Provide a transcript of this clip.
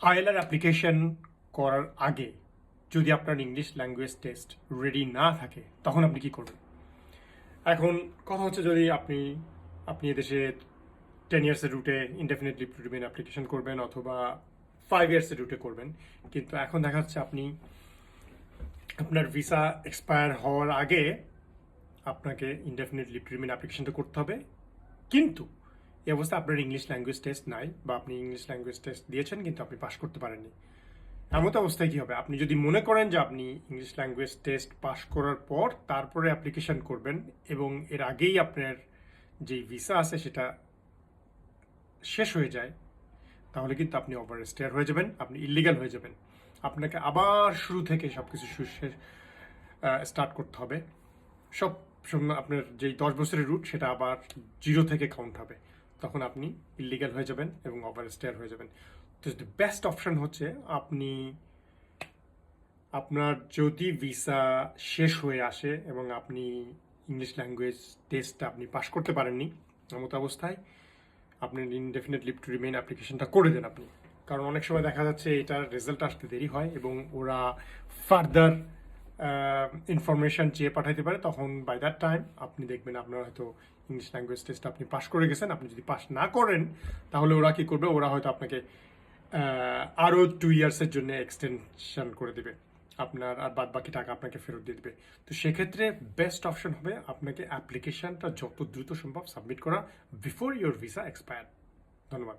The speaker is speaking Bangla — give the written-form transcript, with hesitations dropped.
আইএলআর অ্যাপ্লিকেশন করার আগে যদি আপনার ইংলিশ ল্যাঙ্গুয়েজ টেস্ট রেডি না থাকে তখন আপনি কি করবেন? এখন কথা হচ্ছে যদি আপনি আপনি এদেশে 10 ইয়ার্সের রুটে indefinite leave to remain application করবেন অথবা 5 ইয়ার্সের রুটে করবেন, কিন্তু এখন দেখা যাচ্ছে আপনি আপনার ভিসা এক্সপায়ার হওয়ার আগে আপনাকে ইনডেফিনিট লিভ টু রিমেইন অ্যাপ্লিকেশনটা করতে হবে, কিন্তু এই অবস্থায় আপনার ইংলিশ ল্যাঙ্গুয়েজ টেস্ট নাই বা আপনি ইংলিশ ল্যাঙ্গুয়েজ টেস্ট দিয়েছেন কিন্তু আপনি পাশ করতে পারেননি। এমন অবস্থায় কি হবে? আপনি যদি মনে করেন যে আপনি ইংলিশ ল্যাঙ্গুয়েজ টেস্ট পাশ করার পর তারপরে অ্যাপ্লিকেশন করবেন এবং এর আগেই আপনার যেই ভিসা আছে সেটা শেষ হয়ে যায়, তাহলে কিন্তু আপনি ওভার স্টেয়ার হয়ে যাবেন, আপনি ইলিগাল হয়ে যাবেন। আপনাকে আবার শুরু থেকে সব কিছু স্টার্ট করতে হবে। সব আপনার যেই 10 বছরের রুট সেটা আবার জিরো থেকে কাউন্ট হবে, তখন আপনি ইলিগাল হয়ে যাবেন এবং ওভার স্টেয়ার হয়ে যাবেন। তো বেস্ট অপশন হচ্ছে আপনি আপনার যদি ভিসা শেষ হয়ে আসে এবং আপনি ইংলিশ ল্যাঙ্গুয়েজ টেস্টটা আপনি পাশ করতে পারেননি, এমত অবস্থায় আপনি ইনডেফিনিট লিভ টু রিমেইন অ্যাপ্লিকেশনটা করে দেন আপনি। কারণ অনেক সময় দেখা যাচ্ছে এটার রেজাল্ট আসতে দেরি হয় এবং ওরা ফার্দার ইনফরমেশন চেয়ে পাঠাইতে পারে, তখন বাই দ্যাট টাইম আপনি দেখবেন আপনার হয়তো ইংলিশ ল্যাঙ্গুয়েজ টেস্ট আপনি পাশ করে গেছেন। আপনি যদি পাশ না করেন তাহলে ওরা কি করবে? ওরা হয়তো আপনাকে আরও 2 ইয়ার্সের জন্য এক্সটেনশন করে দেবে, আপনার আর বাদ বাকি টাকা আপনাকে ফেরত দিয়ে দেবে। তো সেক্ষেত্রে বেস্ট অপশন হবে আপনাকে অ্যাপ্লিকেশনটা যত দ্রুত সম্ভব সাবমিট করা বিফোর ইয়োর ভিসা এক্সপায়ার। ধন্যবাদ।